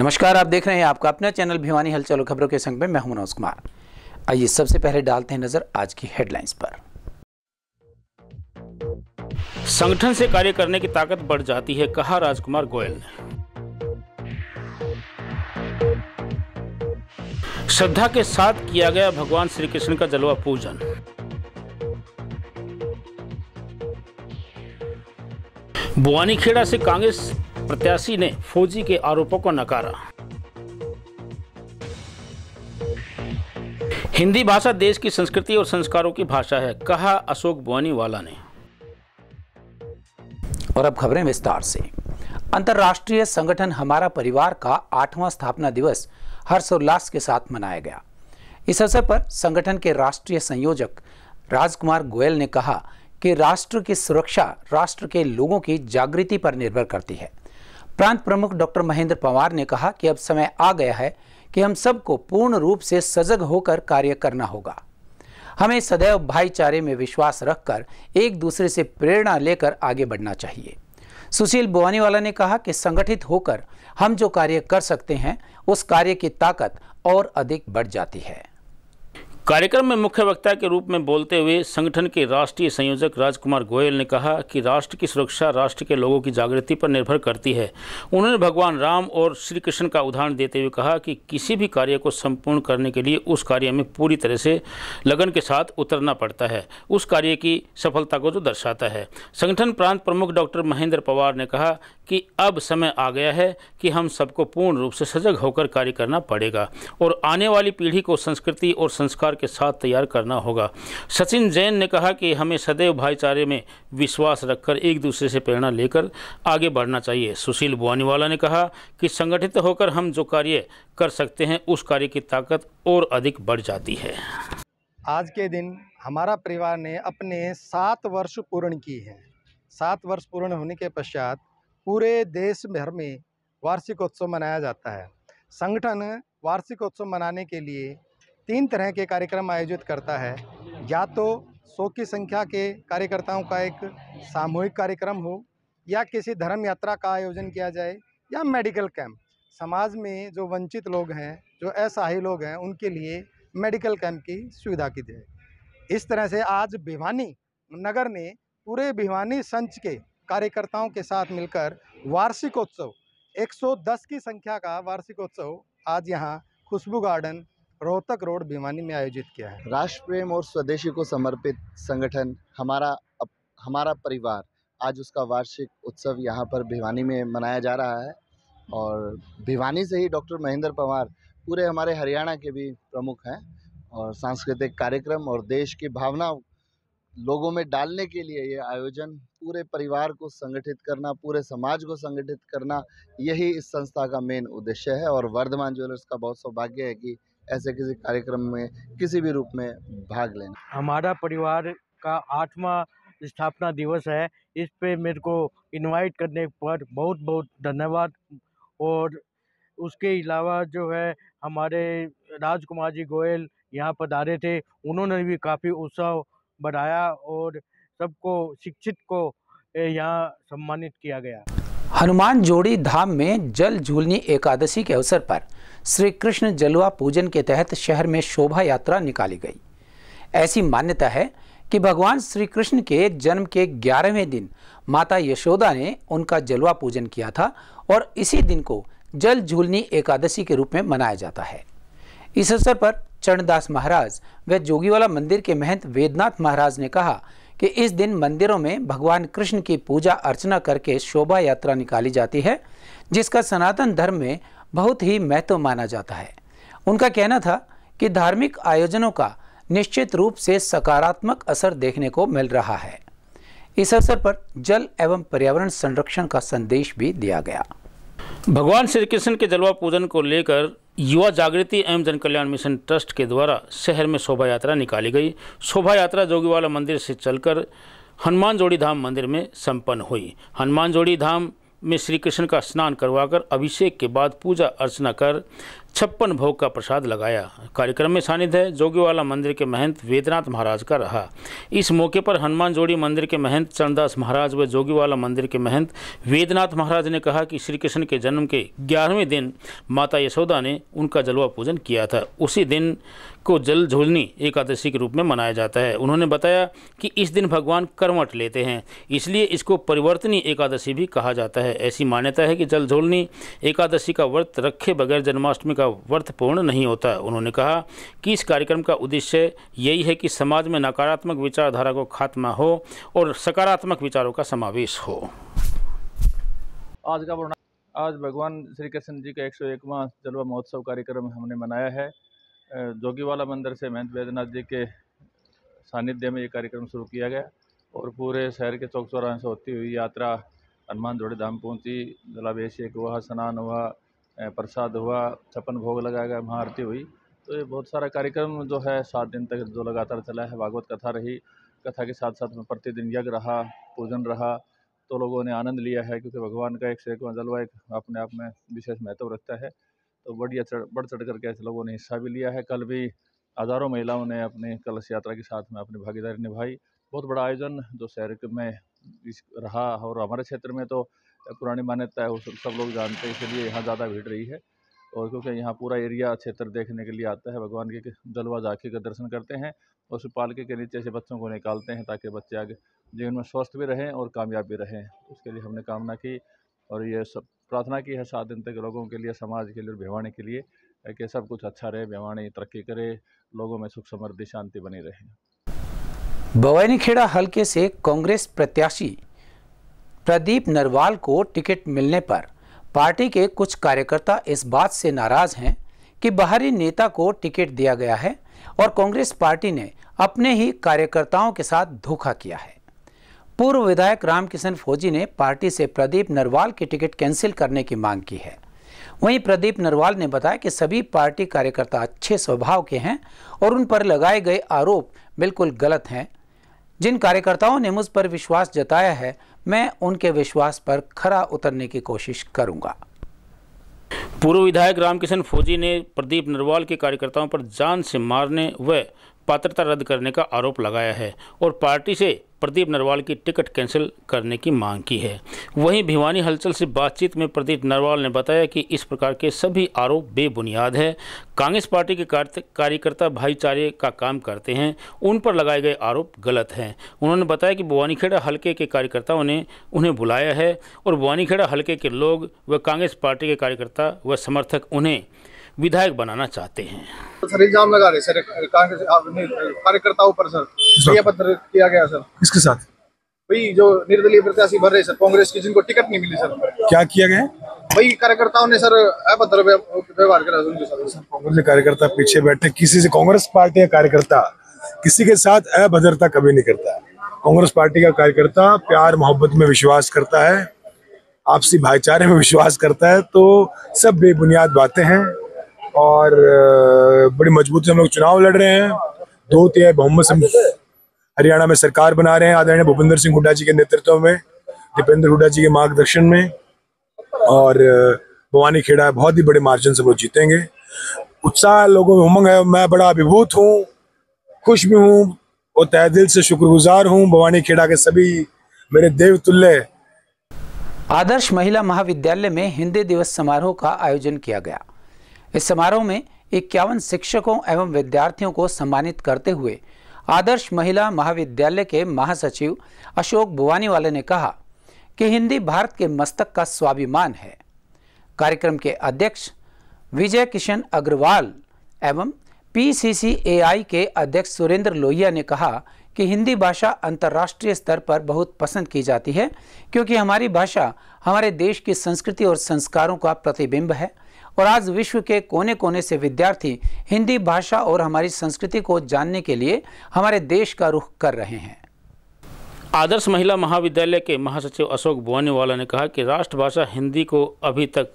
नमस्कार, आप देख रहे हैं आपका अपना चैनल भिवानी हलचल खबरों के संग में मैं हूं मनोज कुमार। आइए सबसे पहले डालते हैं नजर आज की हेडलाइंस पर। संगठन से कार्य करने की ताकत बढ़ जाती है, कहा राजकुमार गोयल ने। श्रद्धा के साथ किया गया भगवान श्री कृष्ण का जलवा पूजन। बुआनीखेड़ा से कांग्रेस प्रत्याशी ने फौजी के आरोपों को नकारा। हिंदी भाषा देश की संस्कृति और संस्कारों की भाषा है, कहा अशोक बुआनीवाला ने। और अब खबरें विस्तार से। अंतर्राष्ट्रीय संगठन हमारा परिवार का 8वां स्थापना दिवस हर्षोल्लास के साथ मनाया गया। इस अवसर पर संगठन के राष्ट्रीय संयोजक राजकुमार गोयल ने कहा कि राष्ट्र की सुरक्षा राष्ट्र के लोगों की जागृति पर निर्भर करती है। प्रांत प्रमुख डॉक्टर महेंद्र पंवार ने कहा कि अब समय आ गया है कि हम सबको पूर्ण रूप से सजग होकर कार्य करना होगा। हमें सदैव भाईचारे में विश्वास रखकर एक दूसरे से प्रेरणा लेकर आगे बढ़ना चाहिए। सुशील बुआनीवाला ने कहा कि संगठित होकर हम जो कार्य कर सकते हैं उस कार्य की ताकत और अधिक बढ़ जाती है। कार्यक्रम में मुख्य वक्ता के रूप में बोलते हुए संगठन के राष्ट्रीय संयोजक राजकुमार गोयल ने कहा कि राष्ट्र की सुरक्षा राष्ट्र के लोगों की जागृति पर निर्भर करती है। उन्होंने भगवान राम और श्री कृष्ण का उदाहरण देते हुए कहा कि किसी भी कार्य को संपूर्ण करने के लिए उस कार्य में पूरी तरह से लगन के साथ उतरना पड़ता है, उस कार्य की सफलता को जो दर्शाता है। संगठन प्रांत प्रमुख डॉक्टर महेंद्र पंवार ने कहा कि अब समय आ गया है कि हम सबको पूर्ण रूप से सजग होकर कार्य करना पड़ेगा और आने वाली पीढ़ी को संस्कृति और संस्कार के साथ तैयार करना होगा। सचिन जैन ने कहा कि हमें सदैव भाईचारे में विश्वास रखकर एक दूसरे से प्रेरणा लेकर आगे बढ़ना चाहिए। सुशील बुआनीवाला ने कहा कि संगठित होकर हम जो कार्य कर सकते हैं उस कार्य की ताकत और अधिक बढ़ जाती है। आज के दिन हमारा परिवार ने अपने 7 वर्ष पूर्ण की है। 7 वर्ष पूर्ण होने के पश्चात पूरे देश भर में वार्षिकोत्सव मनाया जाता है। संगठन वार्षिकोत्सव मनाने के लिए 3 तरह के कार्यक्रम आयोजित करता है। या तो 100 की संख्या के कार्यकर्ताओं का एक सामूहिक कार्यक्रम हो, या किसी धर्म यात्रा का आयोजन किया जाए, या मेडिकल कैंप। समाज में जो वंचित लोग हैं, जो असहाय लोग हैं, उनके लिए मेडिकल कैंप की सुविधा की जाए। इस तरह से आज भिवानी नगर ने पूरे भिवानी संच के कार्यकर्ताओं के साथ मिलकर वार्षिकोत्सव 110 की संख्या का वार्षिकोत्सव आज यहाँ खुशबू गार्डन रोहतक रोड भिवानी में आयोजित किया है। राष्ट्र प्रेम और स्वदेशी को समर्पित संगठन हमारा परिवार आज उसका वार्षिक उत्सव यहाँ पर भिवानी में मनाया जा रहा है। और भिवानी से ही डॉक्टर महेंद्र पंवार पूरे हमारे हरियाणा के भी प्रमुख हैं और सांस्कृतिक कार्यक्रम और देश की भावना लोगों में डालने के लिए ये आयोजन, पूरे परिवार को संगठित करना, पूरे समाज को संगठित करना, यही इस संस्था का मेन उद्देश्य है। और वर्धमान ज्वेलर्स का बहुत सौभाग्य है कि ऐसे किसी कार्यक्रम में किसी भी रूप में भाग लेना। हमारा परिवार का 8वां स्थापना दिवस है। इस पे मेरे को इनवाइट करने पर बहुत बहुत धन्यवाद। और उसके अलावा जो है हमारे राजकुमार जी गोयल यहाँ पधारे थे, उन्होंने भी काफ़ी उत्साह बढ़ाया और सबको शिक्षित को यहाँ सम्मानित किया गया। हनुमान जोड़ी धाम में जल झूलनी एकादशी के अवसर पर श्री कृष्ण जलवा पूजन के तहत शहर में शोभा यात्रा निकाली गई। ऐसी मान्यता है कि भगवान श्री कृष्ण के जन्म के 11वें दिन माता यशोदा ने उनका जलवा पूजन किया था और इसी दिन को जल झूलनी एकादशी के रूप में मनाया जाता है। इस अवसर पर चरणदास महाराज व जोगीवाला मंदिर के महंत वेदनाथ महाराज ने कहा कि इस दिन मंदिरों में भगवान कृष्ण की पूजा अर्चना करके शोभा यात्रा निकाली जाती है, जिसका सनातन धर्म में बहुत ही महत्व माना जाता है। उनका कहना था कि धार्मिक आयोजनों का निश्चित रूप से सकारात्मक असर देखने को मिल रहा है। इस अवसर पर जल एवं पर्यावरण संरक्षण का संदेश भी दिया गया। भगवान श्री कृष्ण के जलवा पूजन को लेकर युवा जागृति एवं जन कल्याण मिशन ट्रस्ट के द्वारा शहर में शोभा यात्रा निकाली गई। शोभा यात्रा जोगीवाला मंदिर से चलकर हनुमान जोड़ी धाम मंदिर में संपन्न हुई। हनुमान जोड़ी धाम में श्री कृष्ण का स्नान करवाकर अभिषेक के बाद पूजा अर्चना कर 56 भोग का प्रसाद लगाया। कार्यक्रम में सानिध्य जोगीवाला मंदिर के महंत वेदनाथ महाराज का रहा। इस मौके पर हनुमान जोड़ी मंदिर के महंत चरणदास महाराज व जोगीवाला मंदिर के महंत वेदनाथ महाराज ने कहा कि श्री कृष्ण के जन्म के 11वें दिन माता यशोदा ने उनका जलवा पूजन किया था। उसी दिन को जल झूलनी एकादशी के रूप में मनाया जाता है। उन्होंने बताया कि इस दिन भगवान करवट लेते हैं, इसलिए इसको परिवर्तनी एकादशी भी कहा जाता है। ऐसी मान्यता है कि जल झूलनी एकादशी का व्रत रखे बगैर जन्माष्टमी का व्रत पूर्ण नहीं होता। उन्होंने कहा कि इस कार्यक्रम का उद्देश्य यही है कि समाज में नकारात्मक विचारधारा को खात्मा हो और सकारात्मक विचारों का समावेश हो। आज भगवान श्री कृष्ण जी का 101वां जलवा महोत्सव कार्यक्रम हमने मनाया है। जोगीवाला मंदिर से महंत वैद्यनाथ जी के सानिध्य में ये कार्यक्रम शुरू किया गया और पूरे शहर के चौक चौराहे से होती हुई यात्रा हनुमान जोड़ी धाम पहुंची। जलाभिषेक हुआ, स्नान हुआ, प्रसाद हुआ, 56 भोग लगाया गया, महाआरती हुई। तो ये बहुत सारा कार्यक्रम जो है 7 दिन तक जो लगातार चला है। भागवत कथा रही, कथा के साथ साथ में प्रतिदिन यज्ञ रहा, पूजन रहा, तो लोगों ने आनंद लिया है क्योंकि भगवान का 101वां जलवा एक अपने आप में विशेष महत्व रखता है। तो बढ़ चढ़ करके ऐसे लोगों ने हिस्सा भी लिया है। कल भी हज़ारों महिलाओं ने अपने कलश यात्रा के साथ में अपनी भागीदारी निभाई। बहुत बड़ा आयोजन जो शहर में रहा और हमारे क्षेत्र में तो पुरानी मान्यता है, उस सब लोग जानते हैं, इसलिए यहाँ ज़्यादा भीड़ रही है। और क्योंकि यहाँ पूरा एरिया क्षेत्र देखने के लिए आता है, भगवान के जलवा झांकी का दर्शन करते हैं और उस पालके के नीचे से बच्चों को निकालते हैं ताकि बच्चे आगे जीवन में स्वस्थ भी रहें और कामयाब भी रहें। उसके लिए हमने कामना की और ये सब प्रार्थना की है 7 दिन तक लोगों के लिए, समाज के लिए और भिवानी के लिए कि सब कुछ अच्छा रहे, भिवानी तरक्की करे, लोगों में सुख समृद्धि शांति बनी रहे। बवानीखेड़ा हलके से कांग्रेस प्रत्याशी प्रदीप नरवाल को टिकट मिलने पर पार्टी के कुछ कार्यकर्ता इस बात से नाराज हैं कि बाहरी नेता को टिकट दिया गया है और कांग्रेस पार्टी ने अपने ही कार्यकर्ताओं के साथ धोखा किया है। पूर्व विधायक रामकिशन फौजी ने पार्टी से प्रदीप नरवाल की टिकट कैंसिल करने की मांग की है। वहीं प्रदीप नरवाल ने बताया कि सभी पार्टी कार्यकर्ता अच्छे स्वभाव के हैं और उन पर लगाए गए आरोप बिल्कुल गलत हैं। जिन कार्यकर्ताओं ने मुझ पर विश्वास जताया है, मैं उनके विश्वास पर खरा उतरने की कोशिश करूंगा। पूर्व विधायक रामकिशन फौजी ने प्रदीप नरवाल के कार्यकर्ताओं पर जान से मारने व पात्रता रद्द करने का आरोप लगाया है और पार्टी से प्रदीप नरवाल की टिकट कैंसिल करने की मांग की है। वहीं भिवानी हलचल से बातचीत में प्रदीप नरवाल ने बताया कि इस प्रकार के सभी आरोप बेबुनियाद है। कांग्रेस पार्टी के कार्यकर्ता भाईचारे का काम करते हैं, उन पर लगाए गए आरोप गलत हैं। उन्होंने बताया कि बवानीखेड़ा हलके के कार्यकर्ताओं ने उन्हें बुलाया है और बवानीखेड़ा हलके के लोग व कांग्रेस पार्टी के कार्यकर्ता व समर्थक उन्हें विधायक बनाना चाहते हैं। सर इल्जाम लगा रहे सर कार्यकर्ताओं पर सर, ये पत्र किया गया सर। किसके साथ? वही जो निर्दलीय प्रत्याशी भर रहे सर कांग्रेस की, जिनको टिकट नहीं मिली सर। क्या किया गया? वही कार्यकर्ताओं ने सर अभद्र व्यवहार करा उनके साथ। कांग्रेस के कार्यकर्ता पीछे बैठे, किसी से कांग्रेस पार्टी का कार्यकर्ता किसी के साथ अभद्रता कभी नहीं करता। कांग्रेस पार्टी का कार्यकर्ता प्यार मोहब्बत में विश्वास करता है, आपसी भाईचारे में विश्वास करता है। तो सब बेबुनियाद बातें हैं और बड़ी मजबूती से हम लोग चुनाव लड़ रहे हैं। 2-3 बहुमत से हरियाणा में सरकार बना रहे हैं आदरणीय भूपेंद्र सिंह हुड्डा जी के नेतृत्व में, दीपेंद्र हुड्डा जी के मार्गदर्शन में, और बवानीखेड़ा बहुत ही बड़े मार्जिन से वो जीतेंगे। उत्साह लोगों में उमंग है। मैं बड़ा अभिभूत हूँ, खुश भी हूँ और तहे दिल से शुक्रगुजार हूँ बवानीखेड़ा के सभी मेरे देवतुल्य। आदर्श महिला महाविद्यालय में हिंदी दिवस समारोह का आयोजन किया गया। इस समारोह में 51 शिक्षकों एवं विद्यार्थियों को सम्मानित करते हुए आदर्श महिला महाविद्यालय के महासचिव अशोक बुवानीवाला ने कहा कि हिंदी भारत के मस्तक का स्वाभिमान है। कार्यक्रम के अध्यक्ष विजय किशन अग्रवाल एवं PCCAI के अध्यक्ष सुरेंद्र लोहिया ने कहा कि हिंदी भाषा अंतर्राष्ट्रीय स्तर पर बहुत पसंद की जाती है क्योंकि हमारी भाषा हमारे देश की संस्कृति और संस्कारों का प्रतिबिंब है और आज विश्व के कोने कोने से विद्यार्थी हिंदी भाषा और हमारी संस्कृति को जानने के लिए हमारे देश का रुख कर रहे हैं। आदर्श महिला महाविद्यालय के महासचिव अशोक बुवानीवाला ने कहा कि राष्ट्रभाषा हिंदी को अभी तक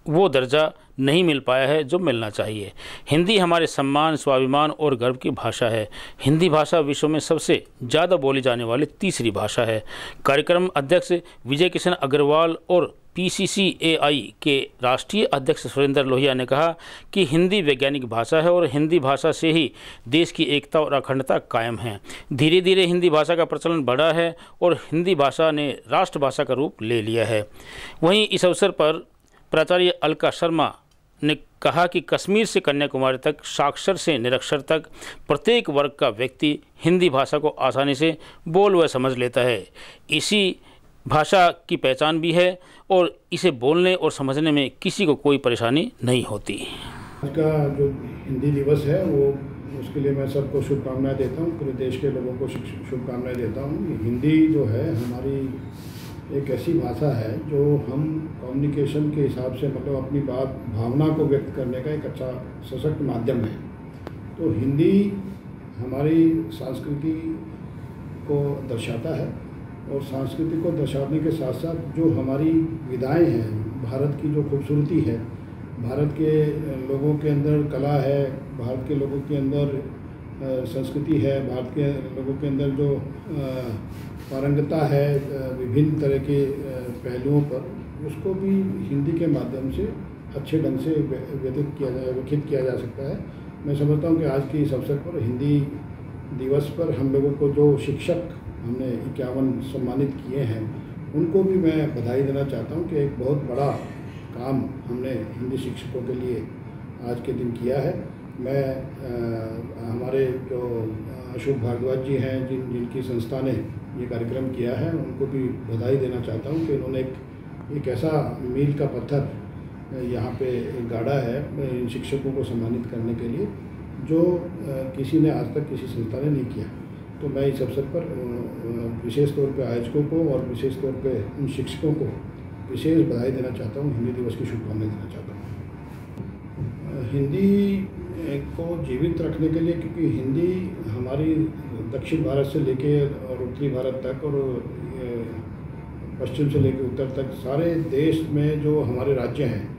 वो दर्जा नहीं मिल पाया है जो मिलना चाहिए। हिंदी हमारे सम्मान, स्वाभिमान और गर्व की भाषा है। हिंदी भाषा विश्व में सबसे ज़्यादा बोली जाने वाली तीसरी भाषा है। कार्यक्रम अध्यक्ष विजय किशन अग्रवाल और PCCAI के राष्ट्रीय अध्यक्ष सुरेंद्र लोहिया ने कहा कि हिंदी वैज्ञानिक भाषा है और हिंदी भाषा से ही देश की एकता और अखंडता कायम है। धीरे धीरे हिंदी भाषा का प्रचलन बढ़ा है और हिंदी भाषा ने राष्ट्रभाषा का रूप ले लिया है। वहीं इस अवसर पर प्राचार्य अलका शर्मा ने कहा कि कश्मीर से कन्याकुमारी तक, साक्षर से निरक्षर तक प्रत्येक वर्ग का व्यक्ति हिंदी भाषा को आसानी से बोल व समझ लेता है। इसी भाषा की पहचान भी है और इसे बोलने और समझने में किसी को कोई परेशानी नहीं होती। आज का जो हिंदी दिवस है वो उसके लिए मैं सबको शुभकामनाएं देता हूँ, पूरे देश के लोगों को शुभकामनाएं देता हूँ। हिंदी जो है हमारी एक ऐसी भाषा है जो हम कम्युनिकेशन के हिसाब से मतलब अपनी भावना को व्यक्त करने का एक अच्छा सशक्त माध्यम है। तो हिंदी हमारी संस्कृति को दर्शाता है और संस्कृति को दर्शाने के साथ साथ जो हमारी विधाएं हैं, भारत की जो खूबसूरती है, भारत के लोगों के अंदर कला है, भारत के लोगों के अंदर संस्कृति है, भारत के लोगों के अंदर जो पारंगता है विभिन्न तरह के पहलुओं पर, उसको भी हिंदी के माध्यम से अच्छे ढंग से व्यक्त किया जा सकता है। मैं समझता हूँ कि आज के इस अवसर पर हिंदी दिवस पर हम लोगों को जो शिक्षक हमने 51 सम्मानित किए हैं उनको भी मैं बधाई देना चाहता हूँ कि एक बहुत बड़ा काम हमने हिंदी शिक्षकों के लिए आज के दिन किया है। मैं हमारे जो अशोक भारद्वाज जी हैं जिनकी संस्था ने ये कार्यक्रम किया है उनको भी बधाई देना चाहता हूँ कि उन्होंने एक ऐसा मील का पत्थर यहाँ पे गाड़ा है इन शिक्षकों को सम्मानित करने के लिए जो किसी ने आज तक किसी संस्था ने नहीं किया। तो मैं इस अवसर पर विशेष तौर पे आयोजकों को और विशेष तौर पे उन शिक्षकों को विशेष बधाई देना चाहता हूँ, हिंदी दिवस की शुभकामनाएं देना चाहता हूँ। हिंदी को जीवित रखने के लिए, क्योंकि हिंदी हमारी दक्षिण भारत से लेके और उत्तरी भारत तक और पश्चिम से लेकर उत्तर तक सारे देश में जो हमारे राज्य हैं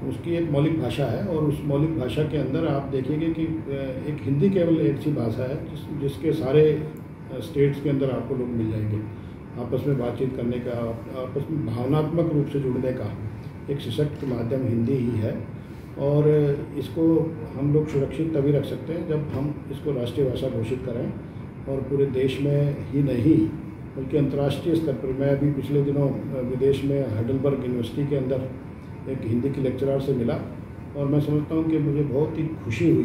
उसकी एक मौलिक भाषा है और उस मौलिक भाषा के अंदर आप देखेंगे कि एक हिंदी केवल एक सी भाषा है जिसके सारे स्टेट्स के अंदर आपको लोग मिल जाएंगे। आपस में बातचीत करने का, आपस में भावनात्मक रूप से जुड़ने का एक सशक्त माध्यम हिंदी ही है और इसको हम लोग सुरक्षित तभी रख सकते हैं जब हम इसको राष्ट्रीय भाषा घोषित करें और पूरे देश में ही नहीं बल्कि अंतर्राष्ट्रीय स्तर पर। मैं अभी पिछले दिनों विदेश में हाइडेलबर्ग यूनिवर्सिटी के अंदर एक हिंदी के लेक्चरर से मिला और मैं समझता हूँ कि मुझे बहुत ही खुशी हुई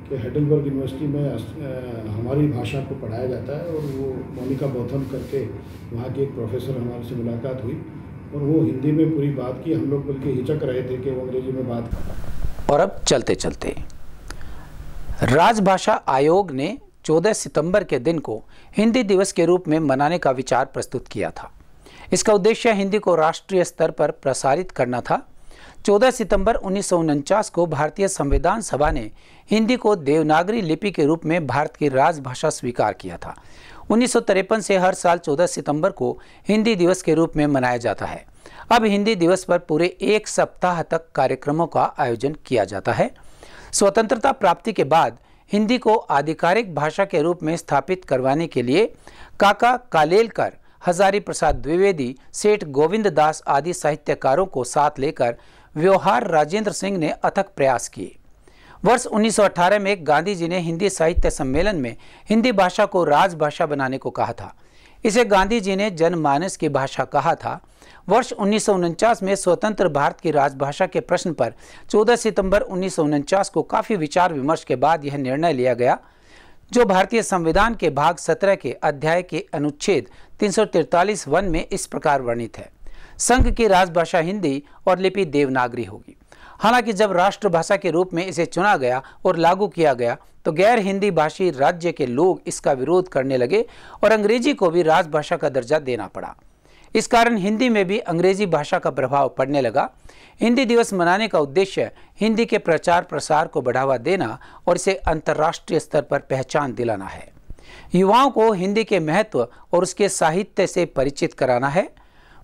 कि हाइडेलबर्ग यूनिवर्सिटी में हमारी भाषा को पढ़ाया जाता है और वो मोनिका बोथम करके वहाँ के एक प्रोफेसर हमारे से मुलाकात हुई और वो हिंदी में पूरी बात की। हम लोग बल्कि हिचक रहे थे कि वो अंग्रेजी में बात कर। और अब चलते चलते राजभाषा आयोग ने 14 सितंबर के दिन को हिंदी दिवस के रूप में मनाने का विचार प्रस्तुत किया था। इसका उद्देश्य हिंदी को राष्ट्रीय स्तर पर प्रसारित करना था। 14 सितंबर 1949 को भारतीय संविधान सभा ने हिंदी को देवनागरी लिपि के रूप में भारत की राजभाषा स्वीकार किया था। 1953 से हर साल 14 सितंबर को हिंदी दिवस के रूप में मनाया जाता है। अब हिंदी दिवस पर पूरे एक सप्ताह तक कार्यक्रमों का आयोजन किया जाता है। स्वतंत्रता प्राप्ति के बाद हिंदी को आधिकारिक भाषा के रूप में स्थापित करवाने के लिए काका कालेलकर, हजारी प्रसाद द्विवेदी, सेठ गोविंद दास आदि साहित्यकारों को साथ लेकर व्यवहार राजेंद्र सिंह ने अथक प्रयास किए। वर्ष 1918 में गांधी जी ने हिंदी साहित्य सम्मेलन में हिंदी भाषा को राजभाषा बनाने को कहा था। इसे गांधी जी ने जनमानस की भाषा कहा था। वर्ष 1949 में स्वतंत्र भारत की राजभाषा के प्रश्न पर 14 सितंबर 1949 को काफ़ी विचार विमर्श के बाद यह निर्णय लिया गया, जो भारतीय संविधान के भाग 17 के अध्याय के अनुच्छेद 343(1) में इस प्रकार वर्णित है। संघ की राजभाषा हिंदी और लिपि देवनागरी होगी। हालांकि जब राष्ट्रभाषा के रूप में इसे चुना गया और लागू किया गया तो गैर हिंदी भाषी राज्य के लोग इसका विरोध करने लगे और अंग्रेजी को भी राजभाषा का दर्जा देना पड़ा। इस कारण हिंदी में भी अंग्रेजी भाषा का प्रभाव पड़ने लगा। हिंदी दिवस मनाने का उद्देश्य हिंदी के प्रचार प्रसार को बढ़ावा देना और इसे अंतर्राष्ट्रीय स्तर पर पहचान दिलाना है। युवाओं को हिंदी के महत्व और उसके साहित्य से परिचित कराना है।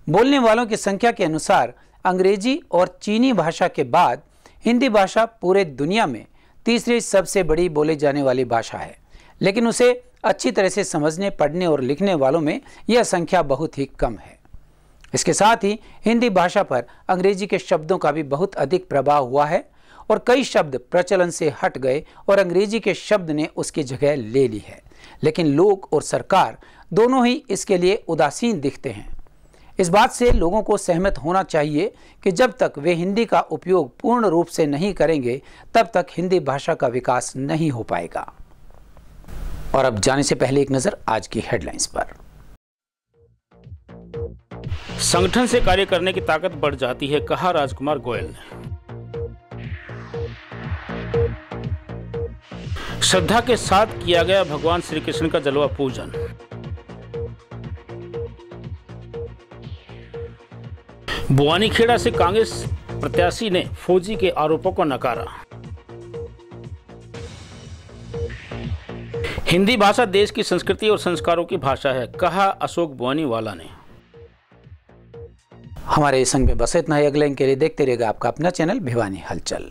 बोलने वालों की संख्या के अनुसार अंग्रेजी और चीनी भाषा के बाद हिंदी भाषा पूरे दुनिया में तीसरी सबसे बड़ी बोली जाने वाली भाषा है, लेकिन उसे अच्छी तरह से समझने, पढ़ने और लिखने वालों में यह संख्या बहुत ही कम है। इसके साथ ही हिंदी भाषा पर अंग्रेजी के शब्दों का भी बहुत अधिक प्रभाव हुआ है और कई शब्द प्रचलन से हट गए और अंग्रेजी के शब्द ने उसकी जगह ले ली है। लेकिन लोग और सरकार दोनों ही इसके लिए उदासीन दिखते हैं। इस बात से लोगों को सहमत होना चाहिए कि जब तक वे हिंदी का उपयोग पूर्ण रूप से नहीं करेंगे तब तक हिंदी भाषा का विकास नहीं हो पाएगा। और अब जाने से पहले एक नजर आज की हेडलाइंस पर। संगठन से कार्य करने की ताकत बढ़ जाती है, कहा राजकुमार गोयल ने। श्रद्धा के साथ किया गया भगवान श्री कृष्ण का जलवा पूजन। बुआनीखेड़ा से कांग्रेस प्रत्याशी ने फौजी के आरोपों को नकारा। हिंदी भाषा देश की संस्कृति और संस्कारों की भाषा है, कहा अशोक बुआनीवाला ने। हमारे इस संग में बस इतना ही। अगले अंक के लिए देखते रहेगा आपका अपना चैनल भिवानी हलचल।